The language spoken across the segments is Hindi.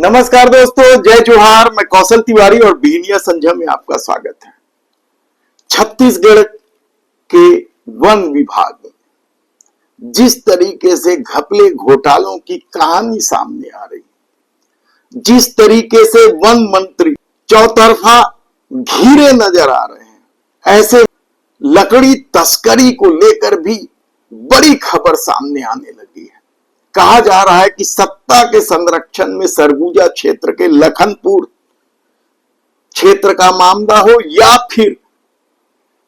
नमस्कार दोस्तों, जय जोहार। मैं कौशल तिवारी और बीनिया संझा में आपका स्वागत है। छत्तीसगढ़ के वन विभाग में जिस तरीके से घपले घोटालों की कहानी सामने आ रही, जिस तरीके से वन मंत्री चौतरफा घिरे नजर आ रहे हैं, ऐसे लकड़ी तस्करी को लेकर भी बड़ी खबर सामने आने लगी है। कहा जा रहा है कि सत्ता के संरक्षण में सरगुजा क्षेत्र के लखनपुर क्षेत्र का मामला हो या फिर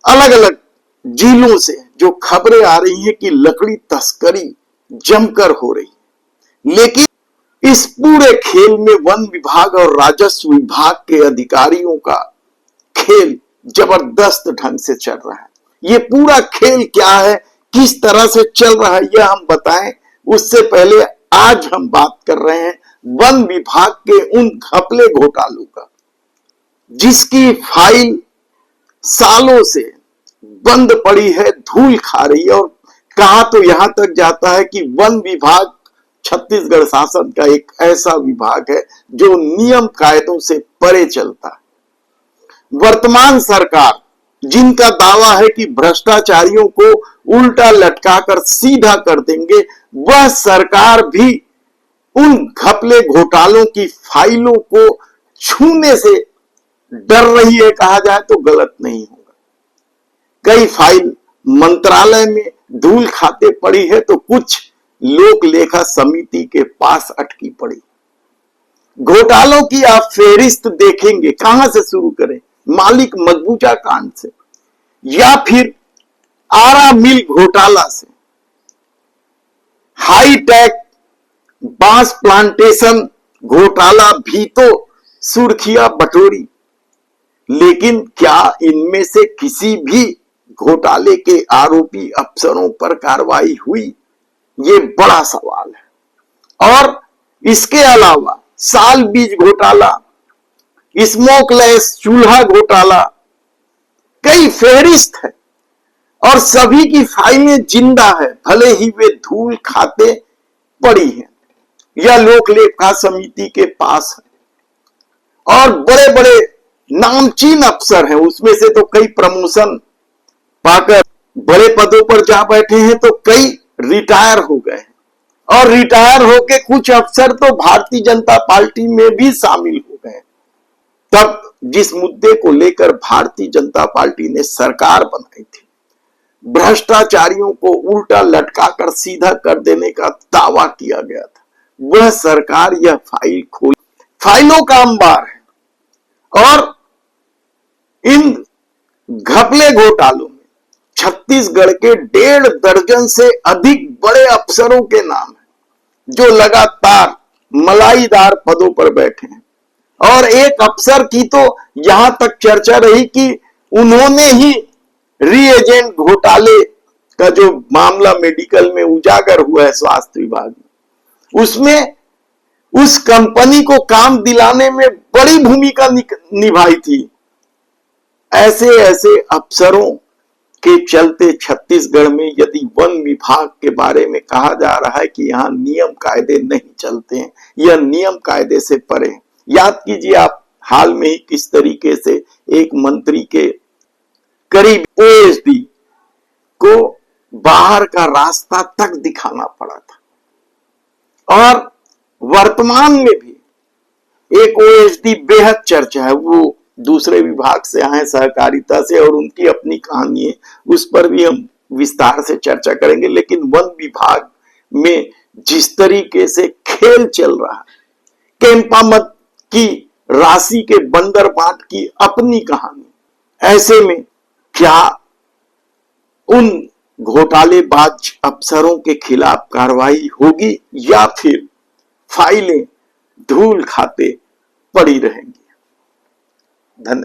अलग अलग जिलों से जो खबरें आ रही हैं कि लकड़ी तस्करी जमकर हो रही है। लेकिन इस पूरे खेल में वन विभाग और राजस्व विभाग के अधिकारियों का खेल जबरदस्त ढंग से चल रहा है। ये पूरा खेल क्या है, किस तरह से चल रहा है, यह हम बताएं उससे पहले आज हम बात कर रहे हैं वन विभाग के उन घपले घोटालों का, जिसकी फाइल सालों से बंद पड़ी है, धूल खा रही है। और कहा तो यहां तक जाता है कि वन विभाग छत्तीसगढ़ शासन का एक ऐसा विभाग है जो नियम कायदों से परे चलता है। वर्तमान सरकार, जिनका दावा है कि भ्रष्टाचारियों को उल्टा लटकाकर सीधा कर देंगे, वह सरकार भी उन घपले घोटालों की फाइलों को छूने से डर रही है। कहा जाए तो गलत नहीं होगा। कई फाइल मंत्रालय में धूल खाते पड़ी है तो कुछ लोक लेखा समिति के पास अटकी पड़ी। घोटालों की आप फेरिस्त देखेंगे, कहां से शुरू करें? मालिक मकबूजा कांड से या फिर आरा मिल घोटाला से, हाईटेक बांस प्लांटेशन घोटाला भी तो सुर्खियां बटोरी। लेकिन क्या इनमें से किसी भी घोटाले के आरोपी अफसरों पर कार्रवाई हुई? ये बड़ा सवाल है। और इसके अलावा साल बीज घोटाला, स्मोकलेस चूल्हा घोटाला, कई फेहरिस्त है और सभी की फाइलें जिंदा है, भले ही वे धूल खाते पड़ी हैं या लोक लेखा समिति के पास है। और बड़े बड़े नामचीन अफसर हैं, उसमें से तो कई प्रमोशन पाकर बड़े पदों पर जा बैठे हैं, तो कई रिटायर हो गए हैं। और रिटायर होके कुछ अफसर तो भारतीय जनता पार्टी में भी शामिल हो गए। तब जिस मुद्दे को लेकर भारतीय जनता पार्टी ने सरकार बनाई थी, भ्रष्टाचारियों को उल्टा लटकाकर सीधा कर देने का दावा किया गया था, वह सरकार यह फाइल खोल, फाइलों का अंबार है। और इन घपले घोटालों में छत्तीसगढ़ के 1.5 दर्जन से अधिक बड़े अफसरों के नाम है जो लगातार मलाईदार पदों पर बैठे हैं। और एक अफसर की तो यहां तक चर्चा रही कि उन्होंने ही रीएजेंट घोटाले का जो मामला मेडिकल में उजागर हुआ है स्वास्थ्य विभाग में, उसमें उस कंपनी को काम दिलाने में बड़ी भूमिका निभाई थी। ऐसे ऐसे अफसरों के चलते छत्तीसगढ़ में यदि वन विभाग के बारे में कहा जा रहा है कि यहां नियम कायदे नहीं चलते हैं, यह नियम कायदे से परे हैं। याद कीजिए आप हाल में ही किस तरीके से एक मंत्री के करीब ओएसडी को बाहर का रास्ता तक दिखाना पड़ा था। और वर्तमान में भी एक ओएसडी बेहद चर्चा है, वो दूसरे विभाग से आए, सहकारिता से, और उनकी अपनी कहानी है, उस पर भी हम विस्तार से चर्चा करेंगे। लेकिन वन विभाग में जिस तरीके से खेल चल रहा है, कैंपा मत की राशि के बंदर बांट की अपनी कहानी, ऐसे में क्या उन घोटालेबाज अफसरों के खिलाफ कार्रवाई होगी या फिर फाइलें धूल खाते पड़ी रहेंगी? धन्यवाद।